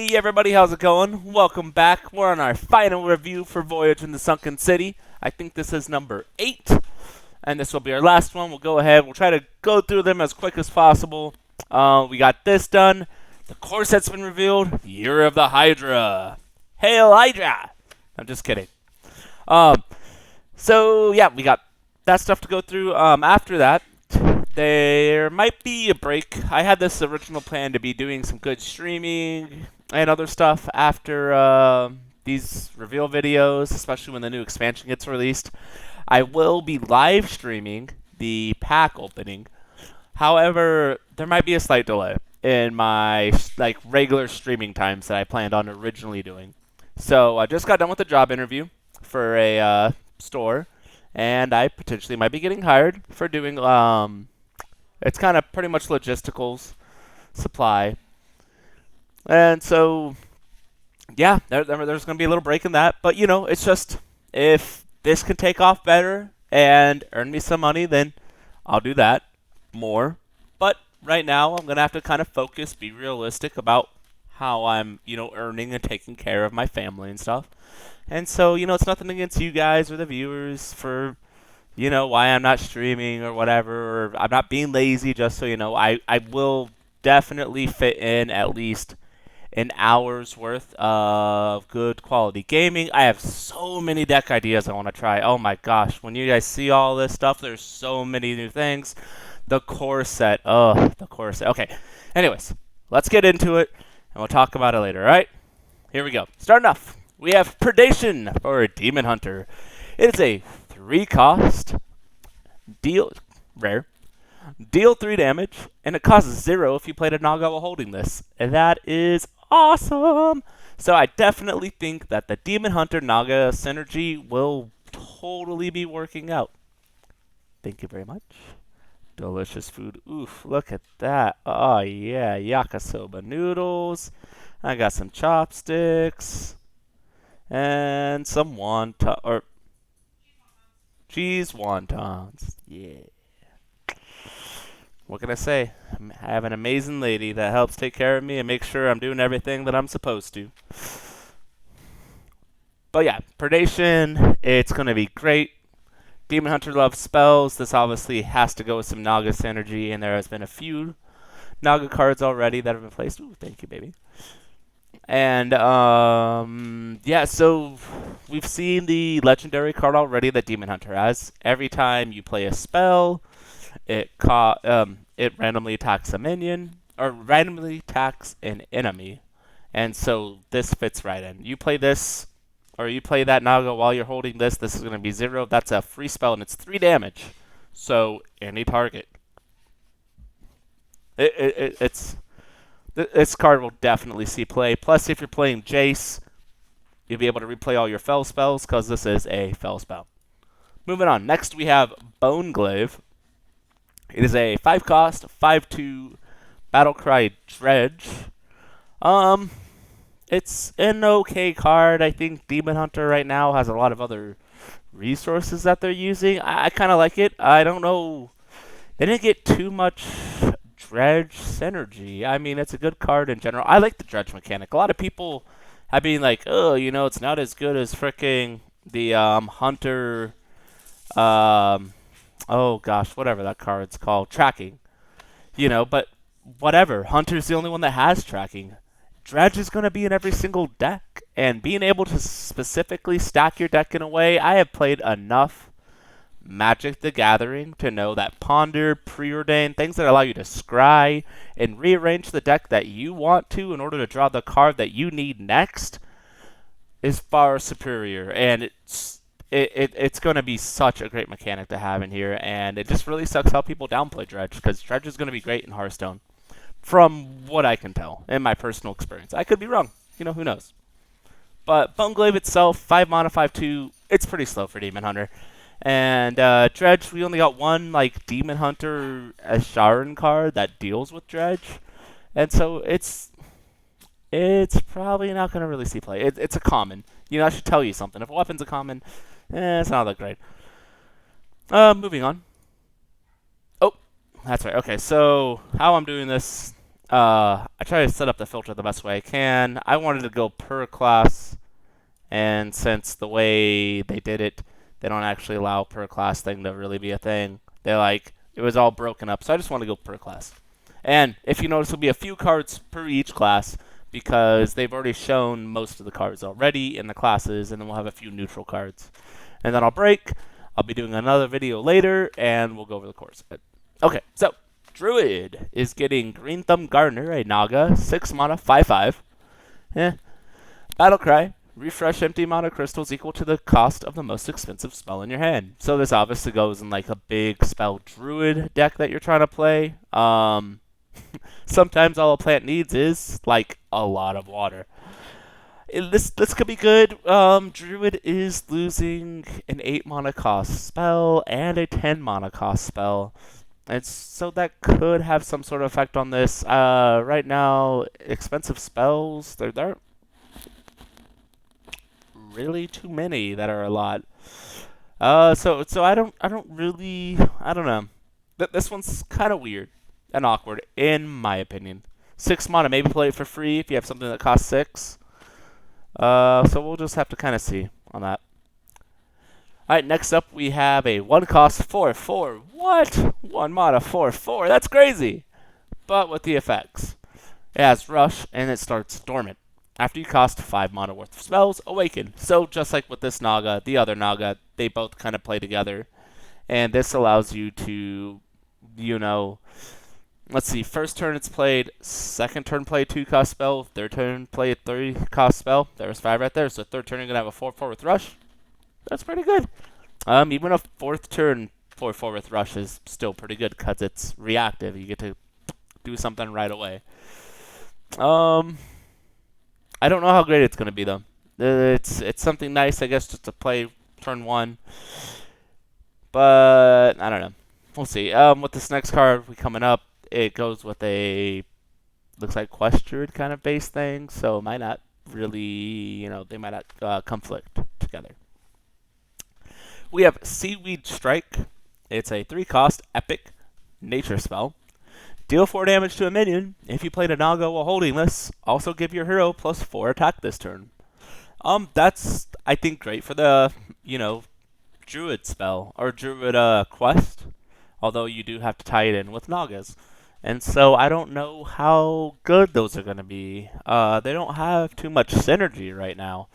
Hey everybody, how's it going? Welcome back. We're on our final review for Voyage in the Sunken City. I think this is number 8, and this will be our last one. We'll go ahead. We'll try to go through them as quick as possible. We got this done. The core set's been revealed. Year of the Hydra. Hail Hydra! I'm just kidding. So yeah, we got that stuff to go through. After that, there might be a break. I had this original plan to be doing some good streaming and other stuff after these reveal videos, especially when the new expansion gets released. I will be live streaming the pack opening. However, there might be a slight delay in my regular streaming times that I planned on originally doing. So I just got done with a job interview for a store, and I potentially might be getting hired for doing it's kind of pretty much logisticals, supply. And so, yeah, there's going to be a little break in that. But, you know, it's just, if this can take off better and earn me some money, then I'll do that more. But right now, I'm going to have to kind of focus, be realistic about how I'm, earning and taking care of my family and stuff. And so, it's nothing against you guys or the viewers for why I'm not streaming or whatever, or I'm not being lazy, just so you know. I will definitely fit in at least an hour's worth of good quality gaming. I have so many deck ideas I want to try. Oh my gosh, when you guys see all this stuff, there's so many new things. The core set, the core set. Okay, anyways, let's get into it, and we'll talk about it later, alright? Here we go. Starting off, we have Predation for Demon Hunter. It is a 3-cost, rare, deal 3 damage, and it costs 0 if you played a Naga while holding this. And that is awesome! So I definitely think that the Demon Hunter Naga synergy will totally be working out. Thank you very much. Delicious food. Oof, look at that. Oh yeah, yakisoba noodles. I got some chopsticks. And some cheese wontons. Yeah. What can I say? I have an amazing lady that helps take care of me and make sure I'm doing everything that I'm supposed to. But yeah, Predation, it's going to be great. Demon Hunter loves spells. This obviously has to go with some Naga synergy, and there has been a few Naga cards already that have been placed. Ooh, thank you, baby. And, yeah, so we've seen the legendary card already that Demon Hunter has. Every time you play a spell, it randomly attacks a minion, or randomly attacks an enemy. And so this fits right in. You play this, or you play that Naga while you're holding this, this is going to be 0. That's a free spell, and it's 3 damage. So, any target. This card will definitely see play. Plus, if you're playing Jace, you'll be able to replay all your Fel spells, because this is a Fel spell. Moving on. Next, we have Boneglaive. It is a 5-cost, 5/2 Battlecry Dredge. It's an okay card. I think Demon Hunter right now has a lot of other resources that they're using. I kind of like it. I don't know. They didn't get too much Dredge synergy. I mean, it's a good card in general. I like the Dredge mechanic. A lot of people have been like, oh, it's not as good as fricking the Hunter, oh gosh, whatever that card's called, tracking. But whatever. Hunter's the only one that has tracking. Dredge is going to be in every single deck, and being able to specifically stack your deck in a way, I have played enough Magic the Gathering to know that Ponder, Preordain, things that allow you to scry and rearrange the deck that you want to in order to draw the card that you need next is far superior, and it's going to be such a great mechanic to have in here, and it just really sucks how people downplay Dredge, because Dredge is going to be great in Hearthstone, from what I can tell, in my personal experience. I could be wrong. Who knows. But Boneglaive itself, 5 mana, 5/2, it's pretty slow for Demon Hunter. And Dredge, we only got one Demon Hunter Asharan card that deals with Dredge, and so it's probably not going to really see play. It's a common. I should tell you something. If a weapon's a common, it's not that great. Moving on. Oh, that's right. Okay, so how I'm doing this I try to set up the filter the best way I can. I wanted to go per class, and since the way they did it, they don't actually allow per class thing to really be a thing. They're like, it was all broken up, so I just want to go per class. And if you notice, there'll be a few cards per each class because they've already shown most of the cards already in the classes, and then we'll have a few neutral cards. And then I'll break. I'll be doing another video later, and we'll go over the course. Okay, so Druid is getting Green Thumb Gardener, a Naga, 6 mana, 5/5. Battlecry, refresh empty mana crystals equal to the cost of the most expensive spell in your hand. So this obviously goes in like a big spell Druid deck that you're trying to play. Sometimes all a plant needs is like a lot of water. This could be good. Druid is losing an 8 mana cost spell and a 10 mana cost spell. And so that could have some sort of effect on this. Right now, expensive spells, there aren't really too many that are a lot. So I don't know. This one's kind of weird and awkward, in my opinion. 6 mana, maybe play it for free if you have something that costs 6. So we'll just have to kind of see on that. Alright, next up we have a 1 cost 4/4. What? 1 mana 4/4? That's crazy! But with the effects. It has Rush, and it starts Dormant. After you cost 5 mana worth of spells, Awaken. So just like with this Naga, the other Naga, they both kind of play together. And this allows you to, let's see, first turn it's played, second turn play a 2-cost spell, third turn play a 3-cost spell. There's 5 right there, so third turn you're going to have a 4/4 with Rush. That's pretty good. Even a 4th turn 4/4 with Rush is still pretty good because it's reactive. You get to do something right away. I don't know how great it's going to be, though. It's something nice, I guess, just to play turn 1. But, I don't know. We'll see. With this next card we coming up, it goes with a, looks like Questured kind of base thing, so it might not really, they might not conflict together. We have Seaweed Strike. It's a 3-cost epic nature spell. Deal 4 damage to a minion. If you played a Naga while holding this, also give your hero +4 attack this turn. That's, I think, great for the, Druid spell, or Druid quest, although you do have to tie it in with Nagas. And so I don't know how good those are going to be. They don't have too much synergy right now.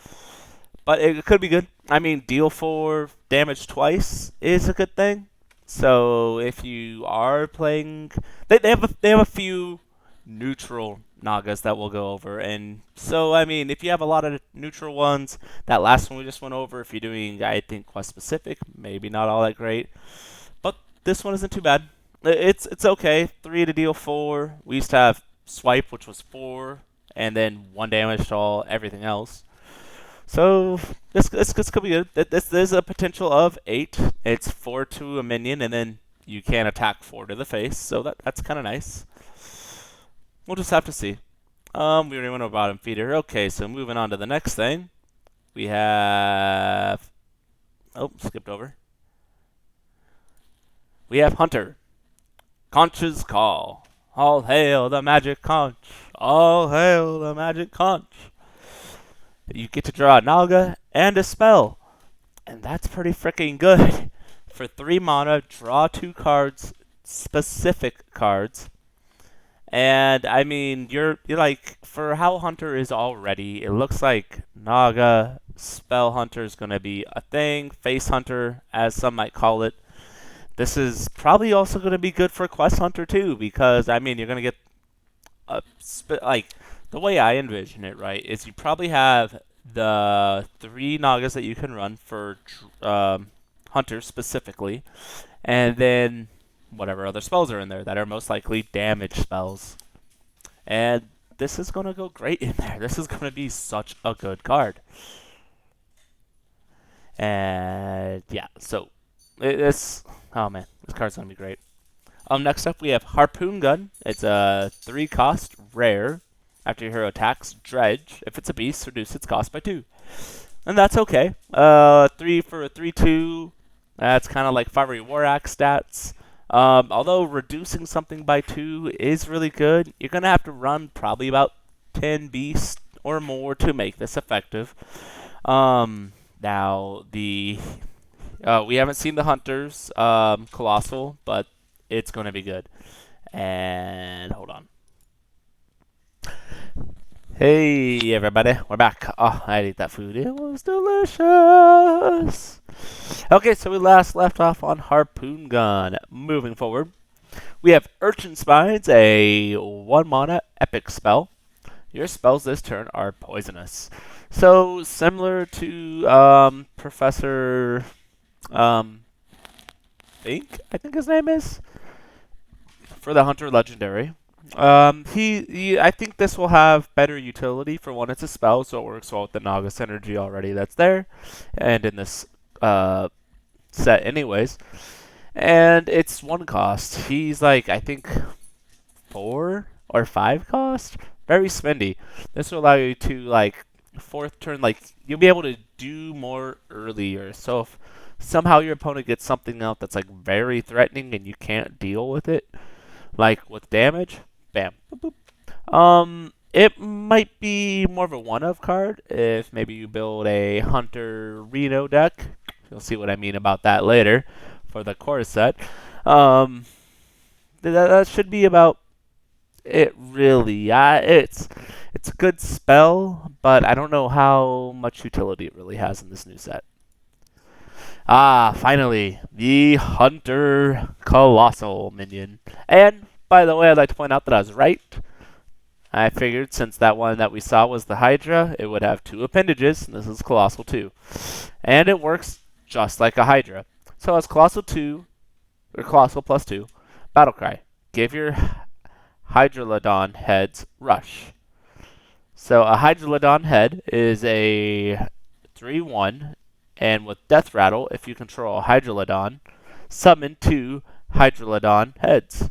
But it could be good. I mean, deal 4 damage twice is a good thing. So if you are playing, they have a few neutral Nagas that we'll go over, and so I mean, if you have a lot of neutral ones, that last one we just went over, if you're doing, I think, quest specific, maybe not all that great, but this one isn't too bad. It's okay. 3 to deal 4. We used to have swipe, which was 4, and then 1 damage to everything else. So this could be good. There's a potential of 8. It's 4 to a minion, and then you can attack 4 to the face. So that's kind of nice. We'll just have to see. We already went over bottom feeder. Okay, so moving on to the next thing, we have. Oh, skipped over. We have Hunter. Conch's Call. All hail the magic conch. All hail the magic conch. You get to draw a Naga and a spell. And that's pretty freaking good. For 3 mana, draw 2 cards, specific cards. And, I mean, you're like, for how Hunter is already, it looks like Naga Spell Hunter is going to be a thing. Face Hunter, as some might call it. This is probably also going to be good for Quest Hunter, too. Because, I mean, you're going to get, the way I envision it, right, is you probably have the 3 Nagas that you can run for Hunter specifically, and then whatever other spells are in there that are most likely damage spells. And this is going to go great in there. This is going to be such a good card. And yeah, so oh man, this card's going to be great. Next up we have Harpoon Gun. It's a 3-cost rare. After your hero attacks, Dredge. If it's a beast, reduce its cost by 2. And that's okay. 3 for a 3/2. That's kind of like Fiery War Axe stats. Although reducing something by 2 is really good, you're going to have to run probably about 10 beasts or more to make this effective. Now, we haven't seen the Hunters Colossal, but it's going to be good. And hold on. Hey everybody, we're back. Oh, I ate that food. It was delicious. Okay, so we last left off on Harpoon Gun. Moving forward, we have Urchin Spines, a 1 mana epic spell. Your spells this turn are poisonous. So similar to Professor Fink, I think his name is, for the Hunter Legendary. I think this will have better utility. For one, it's a spell, so it works well with the Naga synergy already that's there, and in this set anyways. And it's 1 cost. He's like, I think 4 or 5 cost. Very spendy. This will allow you to, like, 4th turn, like, you'll be able to do more earlier. So if somehow your opponent gets something out that's like very threatening and you can't deal with it, like with damage, bam, boop, boop. It might be more of a one-of card if maybe you build a Hunter Reno deck. You'll see what I mean about that later for the core set. That should be about it, really. It's a good spell, but I don't know how much utility it really has in this new set. Finally, the Hunter Colossal minion. And, by the way, I'd like to point out that I was right. I figured since that one that we saw was the Hydra, it would have 2 appendages, and this is Colossal 2. And it works just like a Hydra. So it's Colossal 2, or Colossal plus 2, Battlecry. Give your Hydrolodon heads Rush. So a Hydrolodon head is a 3/1, and with Death Rattle, if you control a Hydrolodon, summon 2 Hydrolodon heads.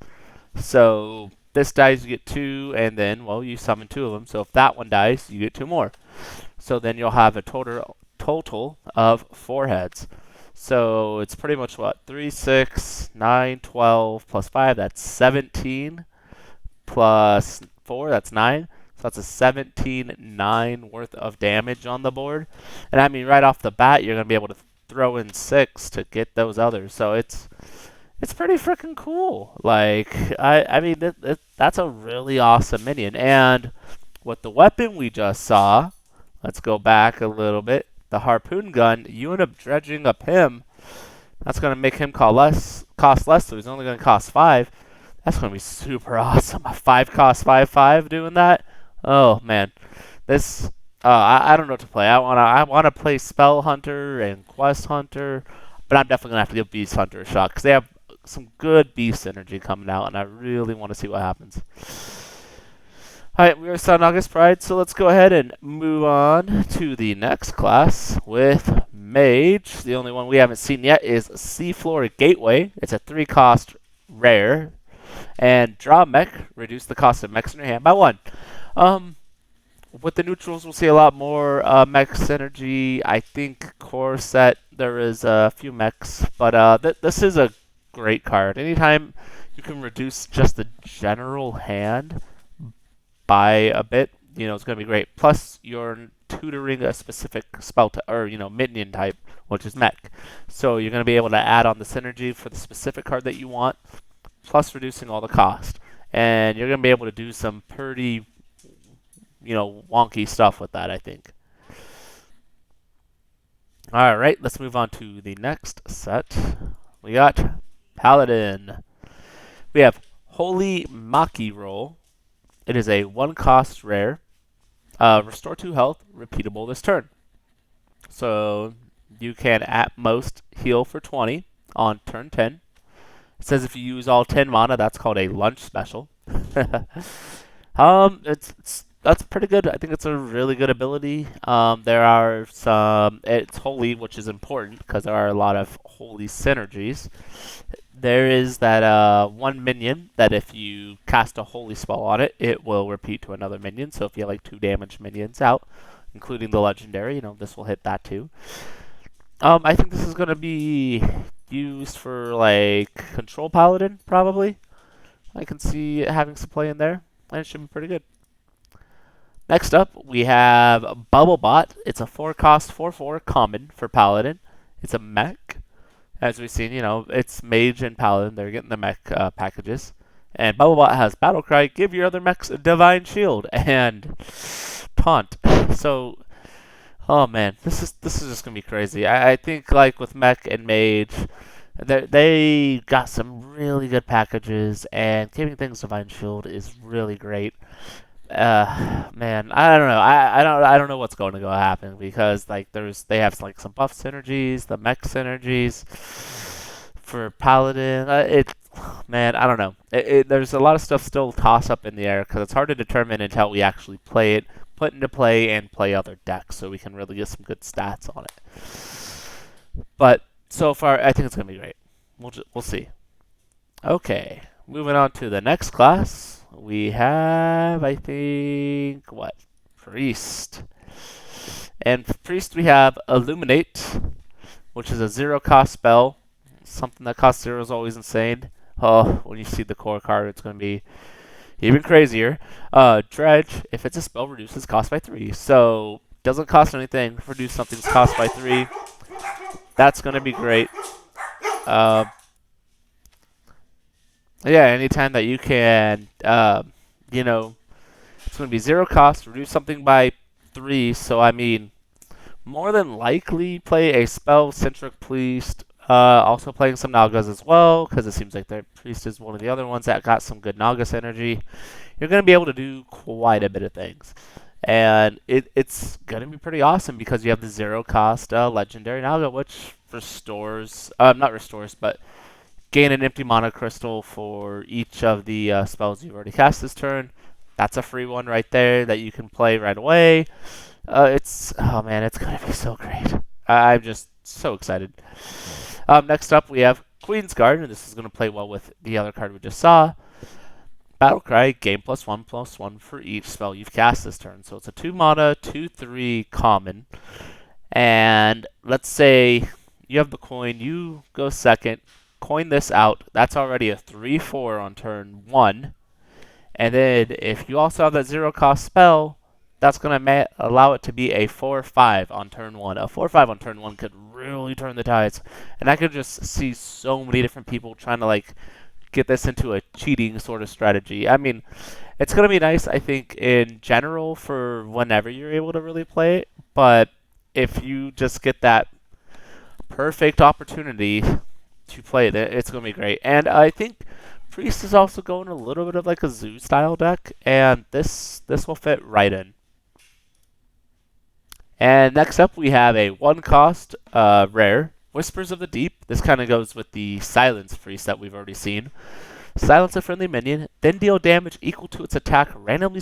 So this dies, you get 2, and then, well, you summon 2 of them. So if that one dies, you get 2 more. So then you'll have a total of 4 heads. So it's pretty much what? 3, 6, 9, 12, plus 5, that's 17, plus 4, that's 9. So that's a 17-9 worth of damage on the board. And I mean, right off the bat, you're going to be able to throw in 6 to get those others. So it's pretty freaking cool. Like, I mean, that's a really awesome minion. And with the weapon we just saw, let's go back a little bit. The Harpoon Gun, you end up dredging up him. That's going to make him cost less, so he's only going to cost 5. That's going to be super awesome. A 5 cost 5/5 doing that. Oh man, this I don't know what to play. I wanna play Spell Hunter and Quest Hunter, but I'm definitely gonna have to give Beast Hunter a shot because they have some good beast energy coming out, and I really want to see what happens. All right, we are Sun August Pride, so let's go ahead and move on to the next class with Mage. The only one we haven't seen yet is Seafloor Gateway. It's a 3 cost rare. And draw mech, reduce the cost of mechs in your hand by 1. With the neutrals, we'll see a lot more mech synergy. I think core set, there is a few mechs, but this is a great card. Anytime you can reduce just the general hand by a bit, it's going to be great. Plus, you're tutoring a specific spell or minion type, which is mech. So you're going to be able to add on the synergy for the specific card that you want, plus reducing all the cost. And you're going to be able to do some pretty, wonky stuff with that, I think. All right, let's move on to the next set. We got Paladin. We have Holy Maki Roll. It is a 1 cost rare. Restore 2 health, repeatable this turn. So you can at most heal for 20 on turn 10. It says if you use all 10 mana, that's called a lunch special. That's pretty good. I think it's a really good ability. There are it's holy, which is important because there are a lot of holy synergies. There is that 1 minion that if you cast a holy spell on it, it will repeat to another minion. So if you have like 2 damage minions out, including the legendary, this will hit that too. I think this is going to be, used for like control paladin, probably. I can see it having some play in there, and it should be pretty good. Next up, we have Bubblebot. It's a 4-cost 4/4 common for paladin. It's a mech. As we've seen, it's mage and paladin. They're getting the mech packages. And Bubblebot has Battlecry, give your other mechs a divine shield, and taunt. So, oh man, this is just gonna be crazy. I think like with mech and mage, they got some really good packages, and giving things divine shield is really great. Man, I don't know. I don't know what's going to go happen because like they have like some buff synergies, the mech synergies for paladin. Man, I don't know. There's a lot of stuff still toss up in the air because it's hard to determine until we actually play it, put into play, and play other decks, so we can really get some good stats on it. But so far, I think it's gonna be great. We'll see. Okay, moving on to the next class. We have, I think, what? Priest. And for Priest, we have Illuminate, which is a 0-cost spell. Something that costs 0 is always insane. Oh, when you see the core card, it's going to be even crazier. Dredge, if it's a spell, reduces cost by 3. So, doesn't cost anything. Reduce something's cost by 3. That's going to be great. Yeah, anytime that you can, it's going to be 0 cost, reduce something by 3. So, I mean, more than likely play a spell-centric priest. Also playing some Nagas as well, because it seems like their priest is one of the other ones that got some good Nagas energy. You're going to be able to do quite a bit of things. And it's going to be pretty awesome because you have the 0-cost legendary Naga, which restores, not restores, but gain an empty mana crystal for each of the spells you've already cast this turn. That's a free one right there that you can play right away. Oh man, it's going to be so great. I'm just so excited. Next up, we have Queen's Guard, and this is going to play well with the other card we just saw. Battlecry, gain +1/+1 for each spell you've cast this turn. So it's a 2-mana, 2/3 common. And let's say you have the coin, you go second, coin this out. That's already a 3/4 on turn 1. And then if you also have that 0-cost spell, that's going to allow it to be a 4/5 on turn 1. A 4/5 on turn 1 could really turn the tides. And I could just see so many different people trying to like get this into a cheating sort of strategy. I mean, it's going to be nice, I think, in general for whenever you're able to really play it. But if you just get that perfect opportunity to play it, it's going to be great. And I think Priest is also going a little bit of like a zoo style deck, and this will fit right in. And next up, we have a 1-cost rare, Whispers of the Deep. This kind of goes with the Silence Priest that we've already seen. Silence a friendly minion, then deal damage equal to its attack randomly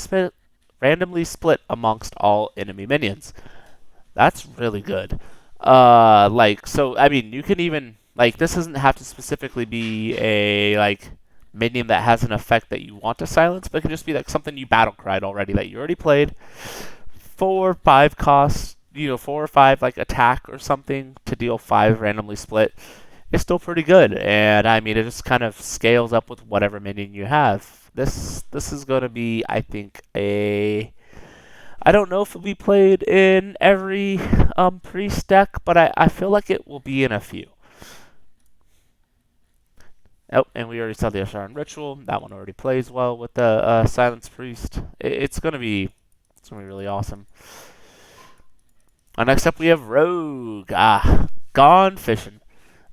split amongst all enemy minions. That's really good. So I mean, you can even this doesn't have to specifically be a minion that has an effect that you want to silence, but it can just be like something you battle cried already that you already played. 4 or 5 costs, 4 or 5 attack or something to deal 5 randomly split. It's still pretty good, and I mean it just kind of scales up with whatever minion you have. This is going to be, I think, I don't know if it'll be played in every priest deck, but I feel like it will be in a few. Oh, and we already saw the Asharan Ritual. That one already plays well with the Silence Priest. It's gonna be really awesome. Next up, we have Rogue. Gone Fishing.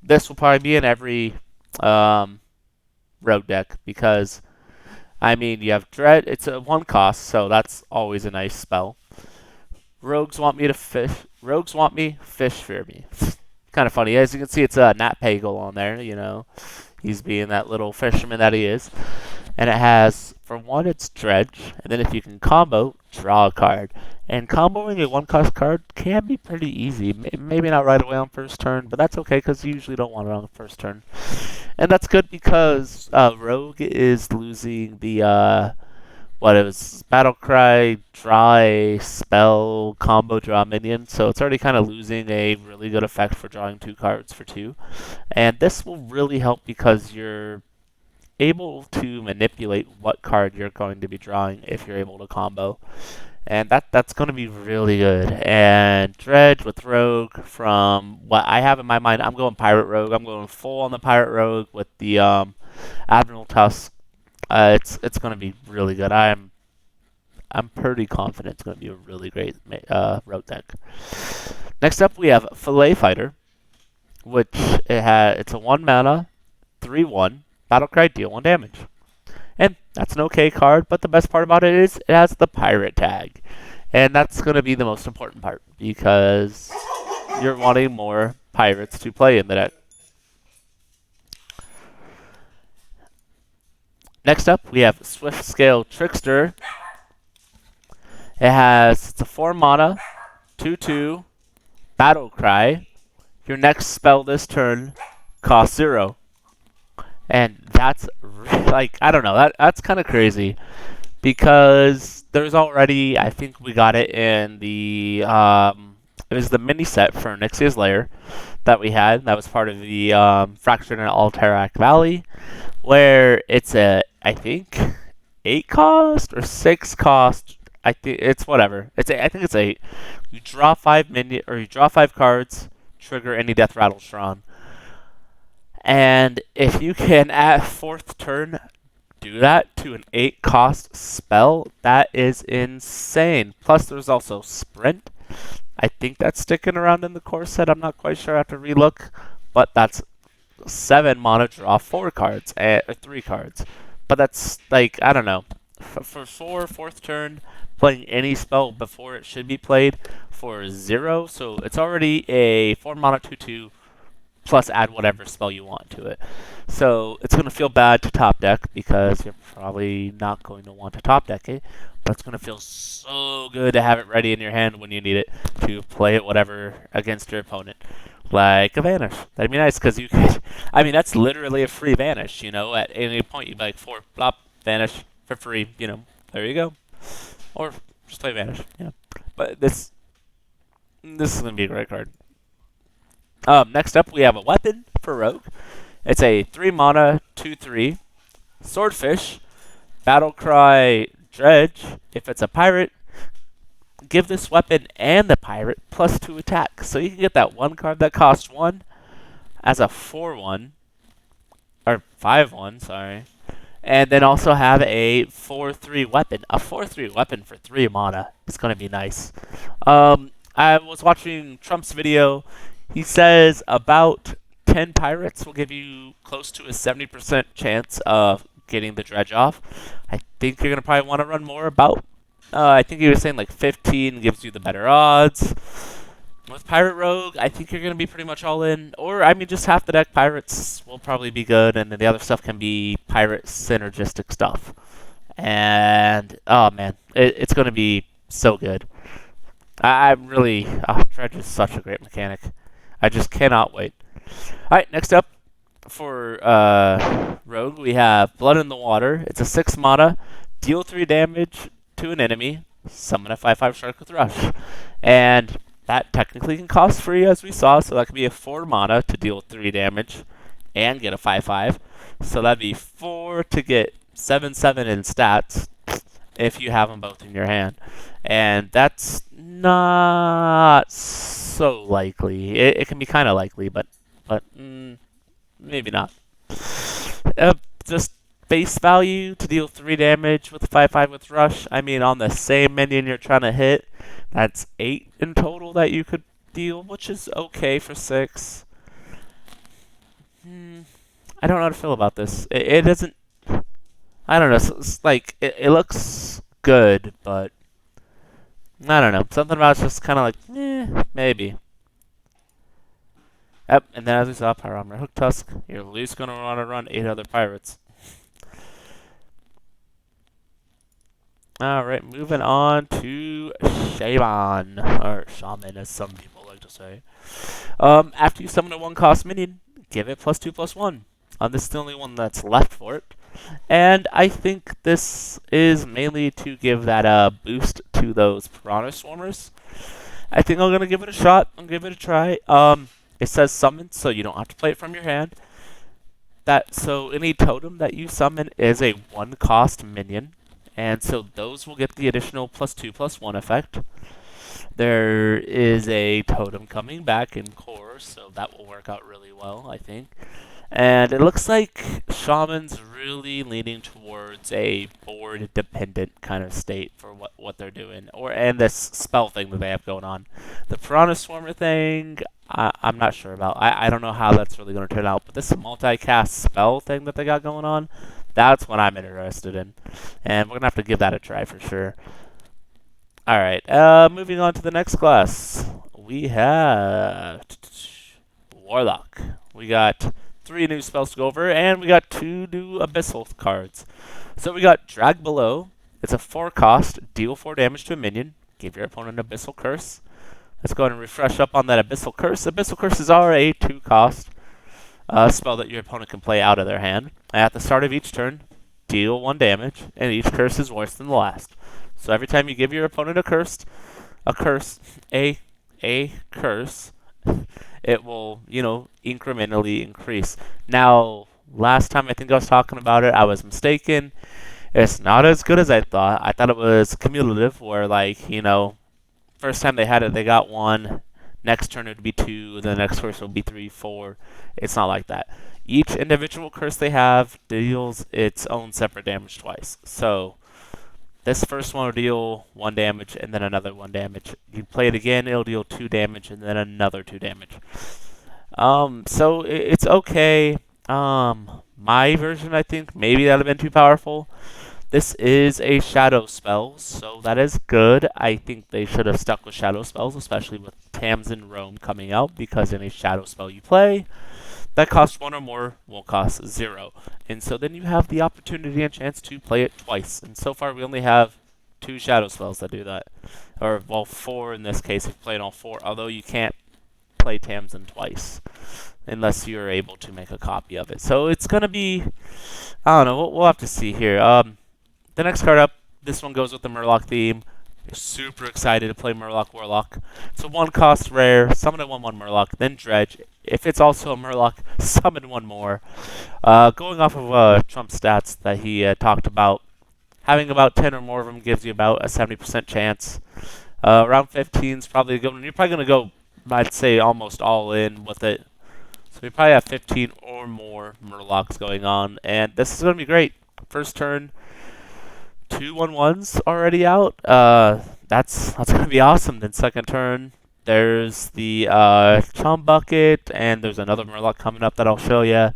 This will probably be in every Rogue deck because, I mean, you have Dread. It's a 1-cost, so that's always a nice spell. Rogues want me to fish. Rogues want me, fish fear me. Kind of funny. As you can see, it's a Nat Pagal on there, He's being that little fisherman that he is. And it has, for 1, it's Dredge. And then if you can combo, draw a card. And comboing a 1-cost card can be pretty easy. Maybe not right away on first turn, but that's okay because you usually don't want it on the first turn. And that's good because Rogue is losing the what it was, Battle Cry, draw a spell, combo draw minion, so it's already kind of losing a really good effect for drawing 2 cards for 2. And this will really help because you're able to manipulate what card you're going to be drawing if you're able to combo. And that's going to be really good. And Dredge with Rogue, from what I have in my mind, I'm going Pirate Rogue. I'm going full on the Pirate Rogue with the Admiral Tusk. It's going to be really good. I'm pretty confident it's going to be a really great rogue deck. Next up, we have Fillet Fighter, which it's a 1 mana, 3/1 Battlecry, deal 1 damage. And that's an okay card, but the best part about it is it has the pirate tag. And that's going to be the most important part because you're wanting more pirates to play in the deck. Next up, we have Swift Scale Trickster. It's a 4 mana, 2/2 Battle Cry. Your next spell this turn costs 0. And that's like, I don't know, that's kind of crazy because there's already, I think we got it in the it was the mini set for Nyxia's Lair that we had. That was part of the Fractured and Alterac Valley, where it's a, I think, 8 cost or 6 cost. I think it's whatever. I think it's 8. You draw 5 minion, or you draw 5 cards, trigger any Death Rattle Strong. And if you can, at 4th turn, do that to an 8 cost spell, that is insane. Plus, there's also Sprint. I think that's sticking around in the core set. I'm not quite sure. I have to relook. But that's 7 mana, draw 4 cards, or 3 cards. But that's, like, I don't know. For 4th turn, playing any spell before it should be played for 0. So it's already a 4 mana 2/2. Plus add whatever spell you want to it. So it's going to feel bad to top deck because you're probably not going to want to top deck it, but it's going to feel so good to have it ready in your hand when you need it to play it whatever against your opponent. Like a Vanish. That'd be nice because you could, I mean, that's literally a free Vanish, you know, at any point you'd be like 4, blop, Vanish for free, you know, there you go. Or just play Vanish, yeah. But this is going to be a great card. Next up, we have a weapon for Rogue. It's a 3 mana, 2/3 Swordfish, Battlecry Dredge. If it's a pirate, give this weapon and the pirate +2 attack. So you can get that 1 card that costs 1 as a 4/1, or 5/1, sorry. And then also have a 4/3 weapon. A 4/3 weapon for 3 mana. It's going to be nice. I was watching Trump's video. He says about 10 pirates will give you close to a 70% chance of getting the dredge off. I think you're going to probably want to run more about, I think he was saying like 15 gives you the better odds. With Pirate Rogue, I think you're going to be pretty much all in. Or, I mean, just half the deck pirates will probably be good, and then the other stuff can be pirate synergistic stuff. And, oh man, it's going to be so good. I'm really, dredge is such a great mechanic. I just cannot wait. Alright, next up for Rogue, we have Blood in the Water. It's a 6 mana, deal 3 damage to an enemy, summon a 5/5 shark with Rush. And that technically can cost free, as we saw, so that could be a 4 mana to deal 3 damage and get a 5/5. So that'd be 4 to get 7/7 in stats if you have them both in your hand. And that's not so likely. It can be kind of likely, but maybe not. Just base value to deal 3 damage with 5/5 with Rush. I mean, on the same minion you're trying to hit, that's 8 in total that you could deal, which is okay for 6. I don't know how to feel about this. It doesn't. I don't know. It's like it looks good, but I don't know. Something about it's just kind of like, maybe. Yep, and then as we saw, Pyro Armor Hook Tusk, you're at least going to want to run 8 other pirates. Alright, moving on to Shaman, or Shaman as some people like to say. After you summon a 1-cost minion, give it +2/+1. This is the only one that's left for it. And I think this is mainly to give that boost to those Piranha Swarmers. I think I'm gonna give it a shot. I'm gonna give it a try. It says summon, so you don't have to play it from your hand. So any totem that you summon is a 1-cost minion, and so those will get the additional +2/+1 effect. There is a totem coming back in core, so that will work out really well, I think. And it looks like Shaman's really leaning towards a board dependent kind of state for what they're doing, and this spell thing that they have going on. The Piranha Swarmer thing, I'm not sure about. I don't know how that's really going to turn out, but this multicast spell thing that they got going on, that's what I'm interested in, and we're gonna have to give that a try for sure. All right, moving on to the next class, we have Warlock. We got 3 new spells to go over, and we got 2 new Abyssal cards. So we got Drag Below. It's a 4-cost, deal 4 damage to a minion. Give your opponent an Abyssal Curse. Let's go ahead and refresh up on that Abyssal Curse. Abyssal Curses are a 2-cost spell that your opponent can play out of their hand. At the start of each turn, deal 1 damage, and each curse is worse than the last. So every time you give your opponent a curse, it will, incrementally increase. Now, last time I think I was talking about it, I was mistaken. It's not as good as I thought. I thought it was cumulative, where, first time they had it, they got 1. Next turn it would be 2. The next curse will be 3, 4. It's not like that. Each individual curse they have deals its own separate damage twice. So, this first one will deal 1 damage, and then another 1 damage. You play it again, it'll deal 2 damage, and then another 2 damage. So it's okay. My version, I think, maybe that would have been too powerful. This is a shadow spell, so that is good. I think they should have stuck with shadow spells, especially with Tamsin Rome coming out, because any shadow spell you play that costs 1 or more will cost 0. And so then you have the opportunity and chance to play it twice. And so far we only have 2 shadow spells that do that. Or, well, 4 in this case if you played all 4, although you can't play Tamsin twice unless you're able to make a copy of it. So it's going to be, I don't know, we'll have to see here. The next card up, this one goes with the Murloc theme. Super excited to play Murloc Warlock. It's a 1-cost rare, summon a 1/1 Murloc, then Dredge. If it's also a Murloc, summon 1 more. Going off of Trump's stats that he talked about, having about 10 or more of them gives you about a 70% chance. Around 15 is probably good. You're probably going to go, I'd say, almost all in with it. So we probably have 15 or more Murlocs going on, and this is going to be great. First turn, 2 1/1s already out. That's going to be awesome. Then second turn, there's the Chum Bucket, and there's another Murloc coming up that I'll show you.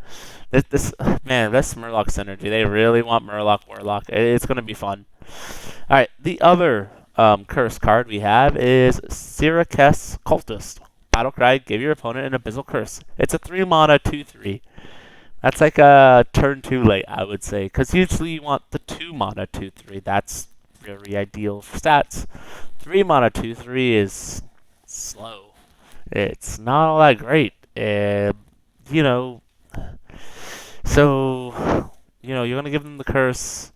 This Murloc synergy. They really want Murloc Warlock. It's going to be fun. All right, the other curse card we have is Syracuse Cultist. Battlecry, give your opponent an Abyssal Curse. It's a 3-mana 2/3. That's like a turn too late, I would say, because usually you want the 2-mana 2/3. That's very ideal for stats. 3-mana 2/3 is slow. It's not all that great. So, you're going to give them the curse.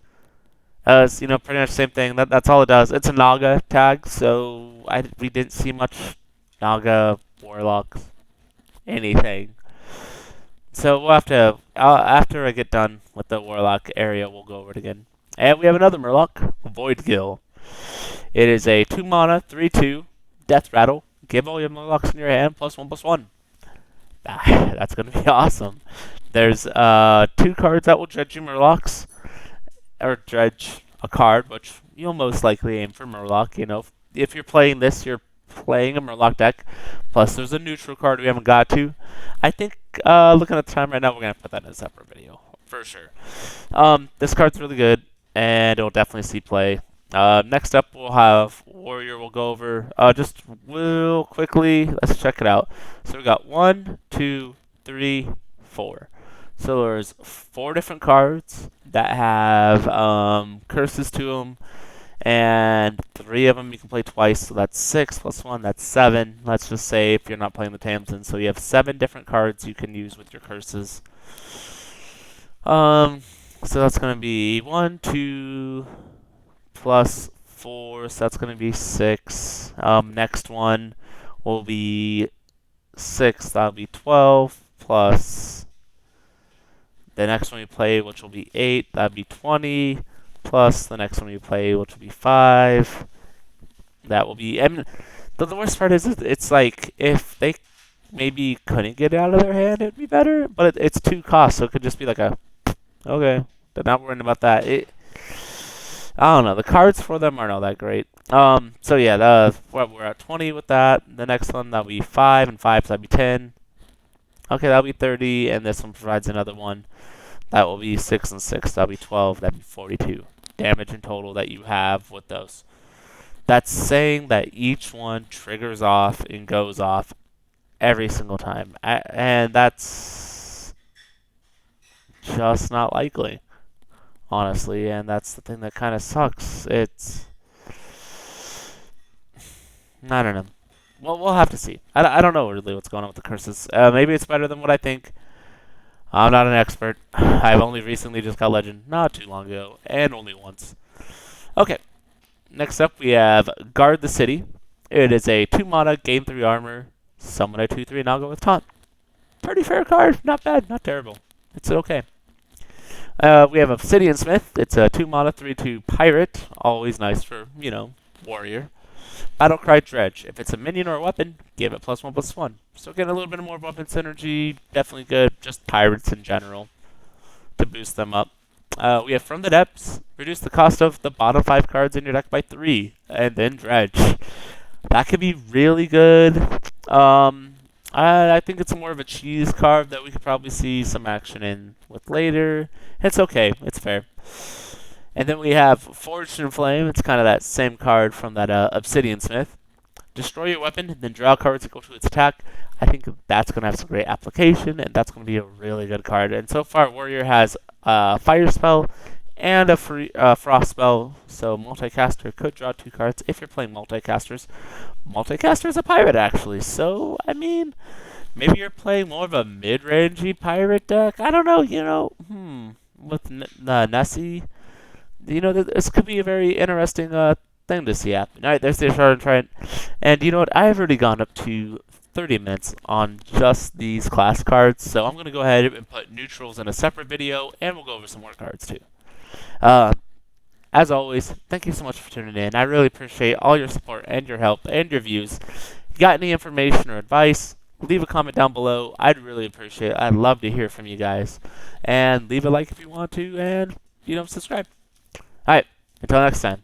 Pretty much the same thing. That's all it does. It's a Naga tag, so we didn't see much Naga, Warlock, anything. So we'll have to, after I get done with the Warlock area, we'll go over it again. And we have another Murloc, Voidgill. It is a 2-mana, 3/2, Death Rattle. Give all your Murlocs in your hand +1/+1. That's going to be awesome. There's 2 cards that will dredge you Murlocs, or dredge a card, which you'll most likely aim for Murloc. If you're playing this, you're playing a Murloc deck. Plus, there's a neutral card we haven't got to. I think, looking at the time right now, we're going to put that in a separate video, for sure. This card's really good, and it'll definitely see play. Next up, we'll have Warrior. We'll go over just real quickly. Let's check it out. So we got 1, 2, 3, 4. So there's 4 different cards that have curses to them, and 3 of them you can play twice. So that's 6 + 1. That's 7. Let's just say if you're not playing the Tamsin, so you have 7 different cards you can use with your curses. So that's going to be 1, 2, plus 4, so that's going to be 6. Next one will be 6, that'll be 12, plus the next one you play, which will be 8, that'll be 20, plus the next one you play, which will be 5. That will be. I mean, the worst part is it's like if they maybe couldn't get it out of their hand, it'd be better. But it's 2 costs, so it could just be like a okay. They're not worrying about that. I don't know. The cards for them aren't all that great. So yeah, we're at 20 with that. The next one that'll be 5 and 5, so that'll be 10. Okay, that'll be 30, and this one provides another one. That will be 6 and 6. That'll be 12. That'll be 42 damage in total that you have with those. That's saying that each one triggers off and goes off every single time. And that's just not likely, honestly. And that's the thing that kind of sucks. I don't know. Well, we'll have to see. I don't know really what's going on with the curses. Maybe it's better than what I think. I'm not an expert. I've only recently just got Legend not too long ago, and only once. Okay. Next up, we have Guard the City. It is a 2-mana, gain 3 armor, summon a 2/3, and I'll go with taunt. Pretty fair card. Not bad. Not terrible. It's okay. We have Obsidian Smith. It's a 2-mana, 3/2 pirate. Always nice for, warrior. Battlecry Dredge. If it's a minion or a weapon, give it +1/+1. So getting a little bit more weapon synergy. Definitely good. Just pirates in general to boost them up. We have From the Depths. Reduce the cost of the bottom 5 cards in your deck by 3. And then Dredge. That could be really good. I think it's more of a cheese card that we could probably see some action in with later. It's okay. It's fair. And then we have Forged in Flame. It's kind of that same card from that Obsidian Smith. Destroy your weapon, then draw cards equal to its attack. I think that's going to have some great application, and that's going to be a really good card. And so far, Warrior has a Fire Spell and a Frost Spell, so Multicaster could draw 2 cards if you're playing Multicasters. Multicaster is a pirate, actually, so, I mean, maybe you're playing more of a mid-rangey pirate deck. I don't know, with Nessie. This could be a very interesting thing to see happen. All right, there's the Shard and Trident. And you know what? I've already gone up to 30 minutes on just these class cards, so I'm going to go ahead and put neutrals in a separate video, and we'll go over some more cards too. As always, thank you so much for tuning in. I really appreciate all your support and your help and your views. If you got any information or advice, leave a comment down below. I'd really appreciate it. I'd love to hear from you guys. And leave a like if you want to, and, subscribe. Alright, until next time.